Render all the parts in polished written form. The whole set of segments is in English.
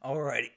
Alrighty,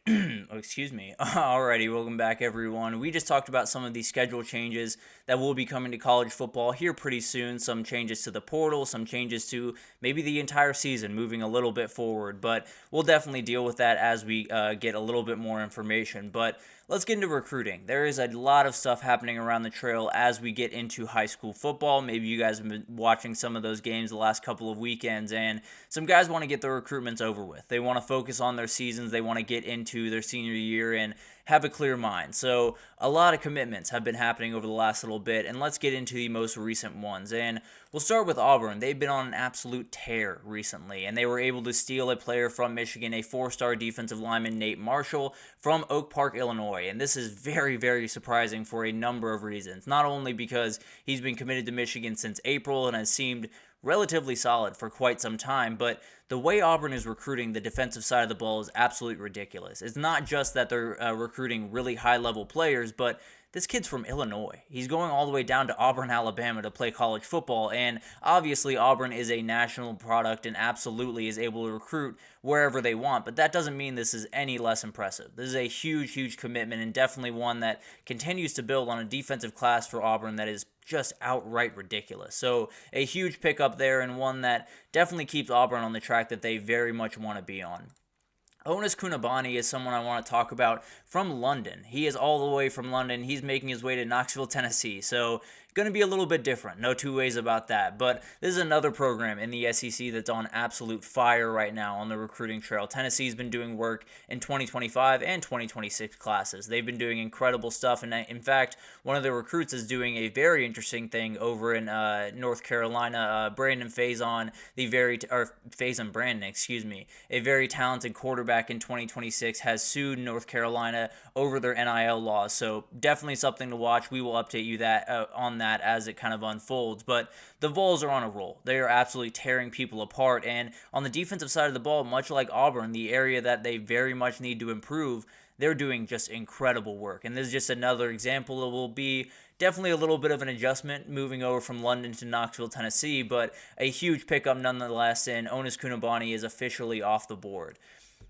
excuse me. Alrighty, welcome back, everyone. We just talked about some of the schedule changes that will be coming to college football here pretty soon. Some changes to the portal, some changes to maybe the entire season, moving a little bit forward. But we'll definitely deal with that as we get a little bit more information. But let's get into recruiting. There is a lot of stuff happening around the trail as we get into high school football. Maybe you guys have been watching some of those games the last couple of weekends, and some guys want to get their recruitments over with. They want to focus on their seasons. They want to get into their senior year and have a clear mind. So a lot of commitments have been happening over the last little bit, and let's get into the most recent ones. And we'll start with Auburn. They've been on an absolute tear recently, and they were able to steal a player from Michigan, a four-star defensive lineman, Nate Marshall, from Oak Park, Illinois. And this is very, very surprising for a number of reasons. Not only because he's been committed to Michigan since April and has seemed relatively solid for quite some time, but the way Auburn is recruiting the defensive side of the ball is absolutely ridiculous. It's not just that they're recruiting really high-level players, but this kid's from Illinois. He's going all the way down to Auburn, Alabama to play college football, and obviously Auburn is a national product and absolutely is able to recruit wherever they want, but that doesn't mean this is any less impressive. This is a huge, huge commitment and definitely one that continues to build on a defensive class for Auburn that is just outright ridiculous. So a huge pickup there and one that definitely keeps Auburn on the track that they very much want to be on. Onus Kunabani is someone I want to talk about from London. He is all the way from London. He's making his way to Knoxville, Tennessee. So going to be a little bit different. No two ways about that. But this is another program in the SEC that's on absolute fire right now on the recruiting trail. Tennessee's been doing work in 2025 and 2026 classes. They've been doing incredible stuff. And in fact, one of the recruits is doing a very interesting thing over in North Carolina. Brandon Faison, Faison Brandon, excuse me, a very talented quarterback in 2026, has sued North Carolina over their NIL laws. So definitely something to watch. We will update you on that as it kind of unfolds. But the Vols are on a roll. They are absolutely tearing people apart. And on the defensive side of the ball, much like Auburn, the area that they very much need to improve, they're doing just incredible work. And this is just another example. It will be definitely a little bit of an adjustment moving over from London to Knoxville, Tennessee, but a huge pickup nonetheless, and Onus Kunabani is officially off the board.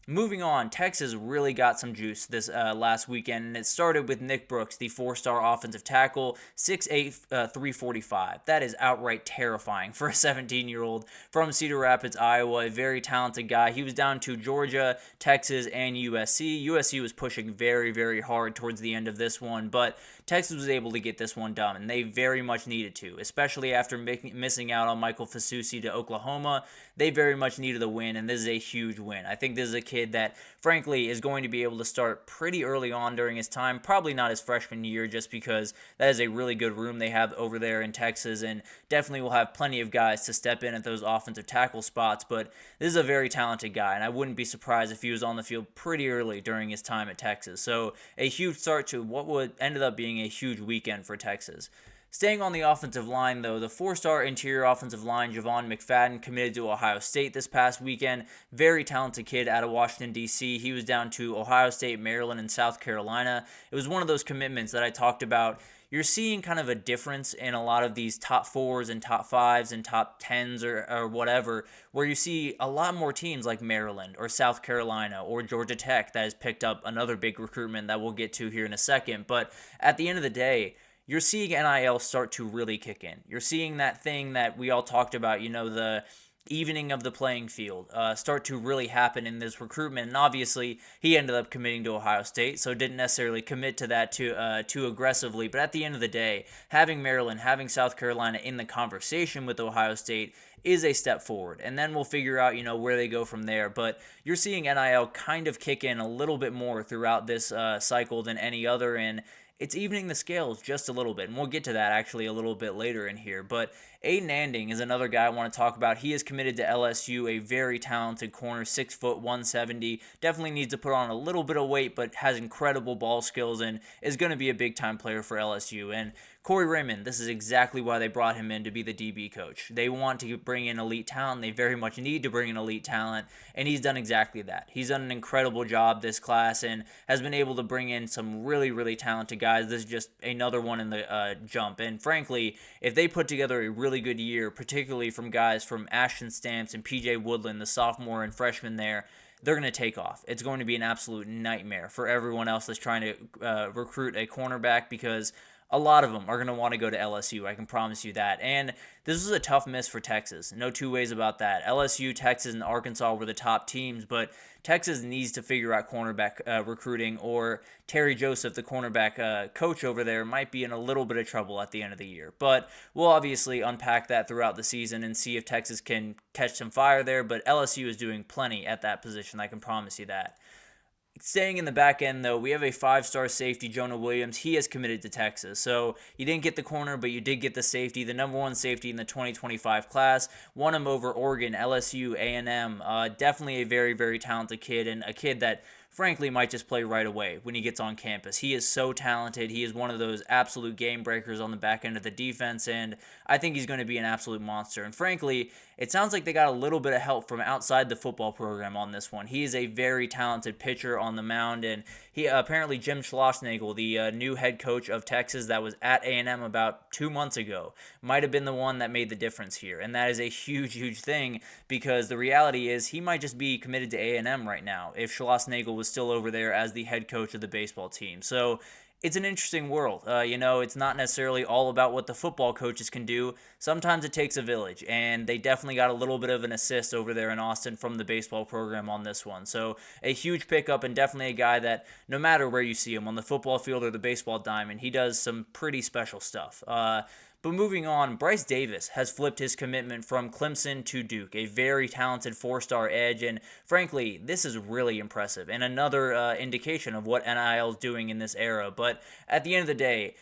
Moving on, Texas really got some juice this last weekend, and it started with Nick Brooks, the four-star offensive tackle, 6'8", 345. That is outright terrifying for a 17-year-old from Cedar Rapids, Iowa, a very talented guy. He was down to Georgia, Texas, and USC. USC was pushing very, very hard towards the end of this one, but Texas was able to get this one done, and they very much needed to, especially after missing out on Michael Fasusi to Oklahoma. They very much needed a win, and this is a huge win. I think this is a kid that, frankly, is going to be able to start pretty early on during his time, probably not his freshman year, just because that is a really good room they have over there in Texas, and definitely will have plenty of guys to step in at those offensive tackle spots, but this is a very talented guy, and I wouldn't be surprised if he was on the field pretty early during his time at Texas. So a huge start to what would ended up being a huge weekend for Texas. Staying on the offensive line, though, the four-star interior offensive line, Javon McFadden, committed to Ohio State this past weekend. Very talented kid out of Washington, D.C. He was down to Ohio State, Maryland, and South Carolina. It was one of those commitments that I talked about. You're seeing kind of a difference in a lot of these top fours and top fives and top tens or whatever, where you see a lot more teams like Maryland or South Carolina or Georgia Tech that has picked up another big recruitment that we'll get to here in a second. But at the end of the day, you're seeing NIL start to really kick in. You're seeing that thing that we all talked about, the evening of the playing field start to really happen in this recruitment. And obviously, he ended up committing to Ohio State, so didn't necessarily commit to that too aggressively. But at the end of the day, having Maryland, having South Carolina in the conversation with Ohio State is a step forward. And then we'll figure out, where they go from there. But you're seeing NIL kind of kick in a little bit more throughout this cycle than any other, and it's evening the scales just a little bit, and we'll get to that actually a little bit later in here. But Aiden Anding is another guy I want to talk about. He is committed to LSU, a very talented corner, 6 foot, 170. Definitely needs to put on a little bit of weight, but has incredible ball skills and is going to be a big-time player for LSU. And Corey Raymond, this is exactly why they brought him in to be the DB coach. They want to bring in elite talent. They very much need to bring in elite talent, and he's done exactly that. He's done an incredible job this class and has been able to bring in some really, really talented guys. This is just another one in the jump. And frankly, if they put together a really good year, particularly from guys from Ashton Stamps and PJ Woodland, the sophomore and freshman there, they're going to take off. It's going to be an absolute nightmare for everyone else that's trying to recruit a cornerback, because a lot of them are going to want to go to LSU. I can promise you that. And this was a tough miss for Texas. No two ways about that. LSU, Texas, and Arkansas were the top teams, but Texas needs to figure out cornerback recruiting, or Terry Joseph, the cornerback coach over there, might be in a little bit of trouble at the end of the year. But we'll obviously unpack that throughout the season and see if Texas can catch some fire there. But LSU is doing plenty at that position. I can promise you that. Staying in the back end, though, we have a 5-star safety, Jonah Williams. He has committed to Texas. So you didn't get the corner, but you did get the safety, the number one safety in the 2025 class. Won him over Oregon, LSU, A&M. Definitely a very, very talented kid, and a kid that frankly might just play right away when he gets on campus. He is so talented. He is one of those absolute game breakers on the back end of the defense, and I think he's going to be an absolute monster. And frankly, it sounds like they got a little bit of help from outside the football program on this one. He is a very talented pitcher on the mound, and he apparently Jim Schlossnagle, the new head coach of Texas that was at A&M about 2 months ago, might have been the one that made the difference here. And that is a huge, huge thing, because the reality is he might just be committed to A&M right now if Schlossnagle was still over there as the head coach of the baseball team. So it's an interesting world. It's not necessarily all about what the football coaches can do. Sometimes it takes a village, and they definitely got a little bit of an assist over there in Austin from the baseball program on this one. So a huge pickup, and definitely a guy that no matter where you see him, on the football field or the baseball diamond, he does some pretty special stuff. But moving on, Bryce Davis has flipped his commitment from Clemson to Duke, a very talented 4-star edge, and frankly, this is really impressive and another indication of what NIL is doing in this era. But at the end of the day,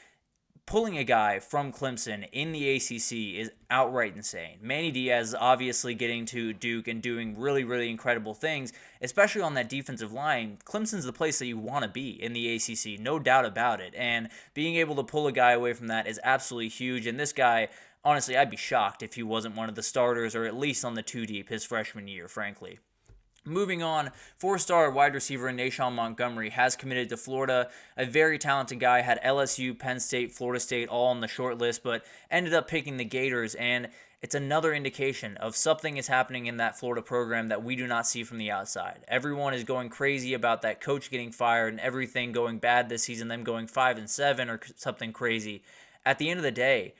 pulling a guy from Clemson in the ACC is outright insane. Manny Diaz is obviously getting to Duke and doing really, really incredible things, especially on that defensive line. Clemson's the place that you want to be in the ACC, no doubt about it. And being able to pull a guy away from that is absolutely huge. And this guy, honestly, I'd be shocked if he wasn't one of the starters, or at least on the 2-deep his freshman year, frankly. Moving on, 4-star wide receiver Nashawn Montgomery has committed to Florida. A very talented guy, had LSU, Penn State, Florida State all on the short list, but ended up picking the Gators, and it's another indication of something is happening in that Florida program that we do not see from the outside. Everyone is going crazy about that coach getting fired and everything going bad this season, them going 5-7 or something crazy. At the end of the day,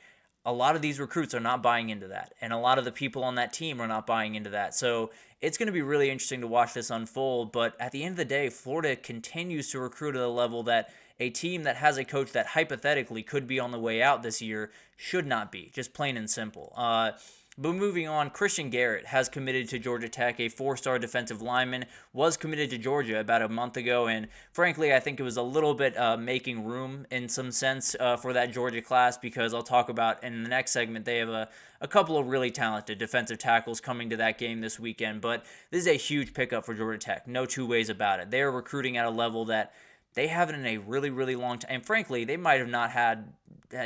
a lot of these recruits are not buying into that, and a lot of the people on that team are not buying into that. So it's going to be really interesting to watch this unfold, but at the end of the day, Florida continues to recruit at a level that a team that has a coach that hypothetically could be on the way out this year should not be, just plain and simple. But moving on, Christian Garrett has committed to Georgia Tech, a 4-star defensive lineman, was committed to Georgia about a month ago, and frankly, I think it was a little bit making room in some sense for that Georgia class, because I'll talk about in the next segment, they have a couple of really talented defensive tackles coming to that game this weekend, but this is a huge pickup for Georgia Tech, no two ways about it. They are recruiting at a level that they haven't in a really, really long time. And frankly, they might have not had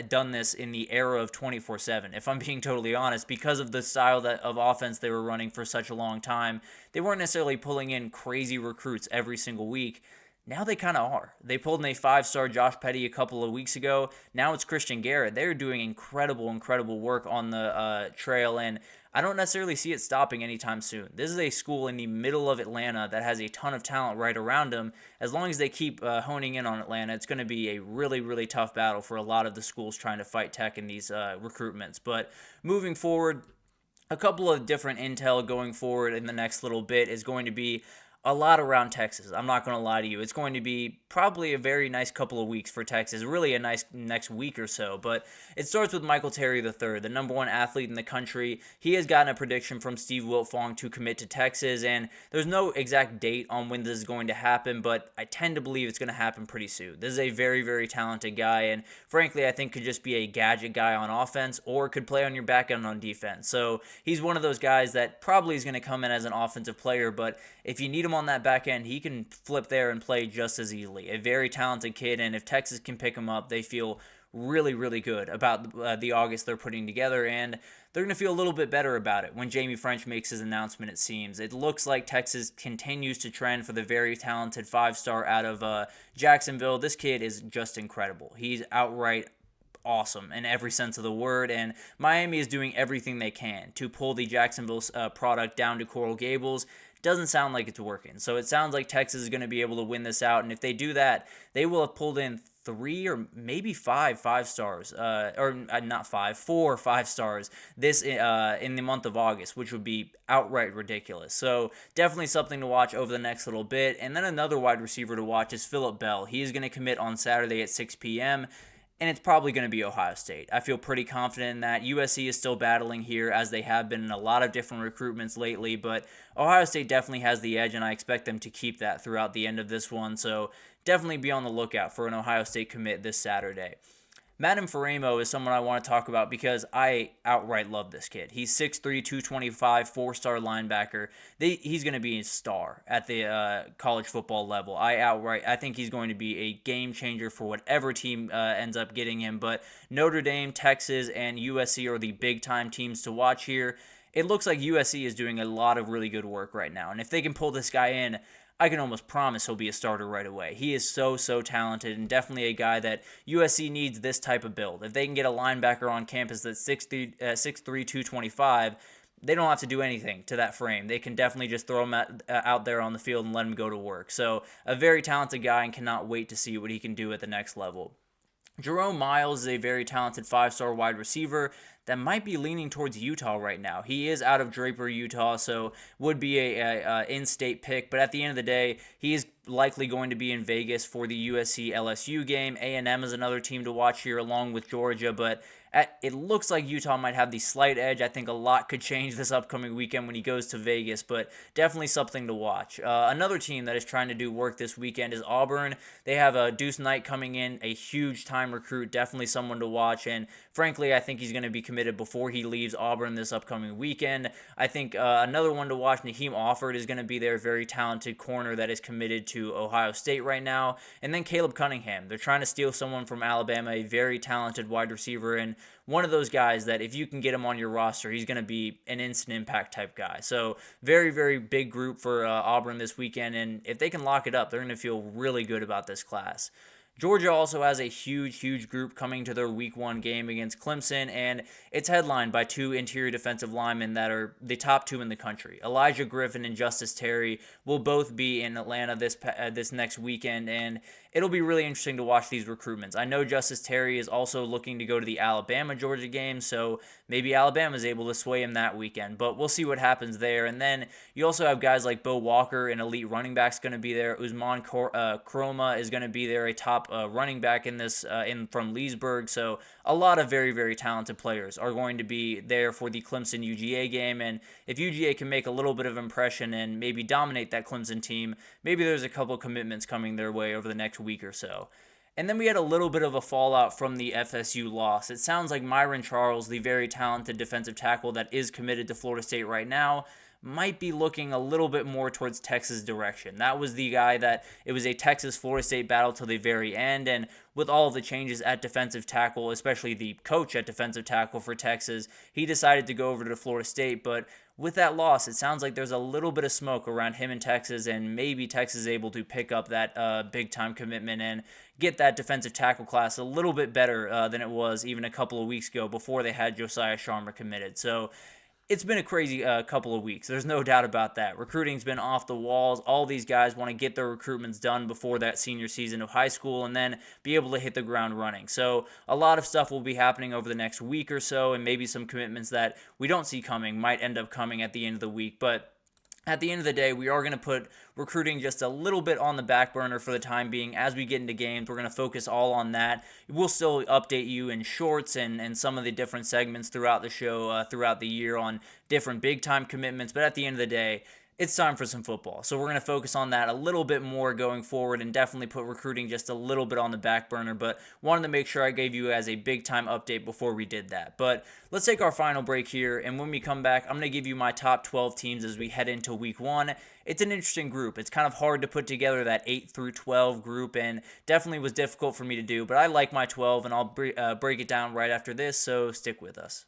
done this in the era of 24/7, if I'm being totally honest, because of the style of offense they were running for such a long time. They weren't necessarily pulling in crazy recruits every single week. Now they kind of are. They pulled in a 5-star Josh Petty a couple of weeks ago. Now it's Christian Garrett. They're doing incredible, incredible work on the trail, and I don't necessarily see it stopping anytime soon. This is a school in the middle of Atlanta that has a ton of talent right around them. As long as they keep honing in on Atlanta, it's going to be a really, really tough battle for a lot of the schools trying to fight Tech in these recruitments. But moving forward, a couple of different intel going forward in the next little bit is going to be a lot around Texas. I'm not going to lie to you. It's going to be probably a very nice couple of weeks for Texas, really a nice next week or so. But it starts with Michael Terry III, the number one athlete in the country. He has gotten a prediction from Steve Wiltfong to commit to Texas, and there's no exact date on when this is going to happen, but I tend to believe it's going to happen pretty soon. This is a very, very talented guy, and frankly, I think could just be a gadget guy on offense or could play on your back end on defense. So he's one of those guys that probably is going to come in as an offensive player, but if you need him on that back end, he can flip there and play just as easily. A very talented kid, and if Texas can pick him up, they feel really, really good about the August they're putting together, and they're going to feel a little bit better about it when Jamie French makes his announcement, it seems. It looks like Texas continues to trend for the very talented 5-star out of Jacksonville. This kid is just incredible. He's outright awesome in every sense of the word, and Miami is doing everything they can to pull the Jacksonville product down to Coral Gables. doesn't sound like it's working. So it sounds like Texas is going to be able to win this out. And if they do that, they will have pulled in 3 or maybe 5 stars, not 5, 4 or 5 stars this in the month of August, which would be outright ridiculous. So definitely something to watch over the next little bit. And then another wide receiver to watch is Phillip Bell. He is going to commit on Saturday at 6 p.m., and it's probably going to be Ohio State. I feel pretty confident in that. USC is still battling here, as they have been in a lot of different recruitments lately, but Ohio State definitely has the edge, and I expect them to keep that throughout the end of this one, so definitely be on the lookout for an Ohio State commit this Saturday. Madden Faremo is someone I want to talk about because I outright love this kid. He's 6'3", 225, 4-star linebacker. He's going to be a star at the college football level. I think he's going to be a game changer for whatever team ends up getting him. But Notre Dame, Texas, and USC are the big-time teams to watch here. It looks like USC is doing a lot of really good work right now. And if they can pull this guy in, I can almost promise he'll be a starter right away. He is so talented and definitely a guy that USC needs this type of build. If they can get a linebacker on campus that's 6'3", 225, they don't have to do anything to that frame. They can definitely just throw him out there on the field and let him go to work. So a very talented guy, and cannot wait to see what he can do at the next level. Jerome Miles is a very talented 5-star wide receiver that might be leaning towards Utah right now. He is out of Draper, Utah, so would be a in-state pick. But at the end of the day, he is likely going to be in Vegas for the USC-LSU game. A&M is another team to watch here along with Georgia, but it looks like Utah might have the slight edge. I think a lot could change this upcoming weekend when he goes to Vegas, but definitely something to watch. Another team that is trying to do work this weekend is Auburn. They have Deuce Knight coming in, a huge-time recruit, definitely someone to watch, and frankly, I think he's going to be committed before he leaves Auburn this upcoming weekend. I think another one to watch, Naheem Offord, is going to be their very talented corner that is committed to Ohio State right now. And then Caleb Cunningham. They're trying to steal someone from Alabama, a very talented wide receiver, and one of those guys that if you can get him on your roster, he's going to be an instant impact type guy. So very big group for Auburn this weekend, and if they can lock it up, they're going to feel really good about this class. Georgia also has a huge group coming to their Week 1 game against Clemson, and it's headlined by 2 interior defensive linemen that are the top 2 in the country. Elijah Griffin and Justice Terry will both be in Atlanta this next weekend, and it'll be really interesting to watch these recruitments. I know Justice Terry is also looking to go to the Alabama-Georgia game, so maybe Alabama's able to sway him that weekend, but we'll see what happens there. And then you also have guys like Bo Walker, an elite running back's going to be there. Usman Kroma is going to be there, a top running back from Leesburg. So a lot of very talented players are going to be there for the Clemson UGA game. And if UGA can make a little bit of impression and maybe dominate that Clemson team, maybe there's a couple commitments coming their way over the next week or so. And then we had a little bit of a fallout from the FSU loss. It sounds like Myron Charles, the very talented defensive tackle that is committed to Florida State right now, might be looking a little bit more towards Texas' direction. That was the guy that it was a Texas-Florida State battle till the very end, and with all of the changes at defensive tackle, especially the coach at defensive tackle for Texas, he decided to go over to Florida State. But with that loss, it sounds like there's a little bit of smoke around him and Texas, and maybe Texas is able to pick up that big-time commitment and get that defensive tackle class a little bit better than it was even a couple of weeks ago before they had Josiah Sharma committed. So it's been a crazy couple of weeks. There's no doubt about that. Recruiting's been off the walls. All these guys want to get their recruitments done before that senior season of high school and then be able to hit the ground running. So a lot of stuff will be happening over the next week or so, and maybe some commitments that we don't see coming might end up coming at the end of the week. But at the end of the day, we are going to put recruiting just a little bit on the back burner for the time being. As we get into games, we're going to focus all on that. We'll still update you in shorts and some of the different segments throughout the show, throughout the year on different big-time commitments. But at the end of the day, it's time for some football. So we're going to focus on that a little bit more going forward and definitely put recruiting just a little bit on the back burner, but wanted to make sure I gave you as a big time update before we did that. But let's take our final break here, and when we come back, I'm going to give you my top 12 teams as we head into week 1. It's an interesting group. It's kind of hard to put together that 8 through 12 group, and definitely was difficult for me to do, but I like my 12, and I'll break it down right after this, so stick with us.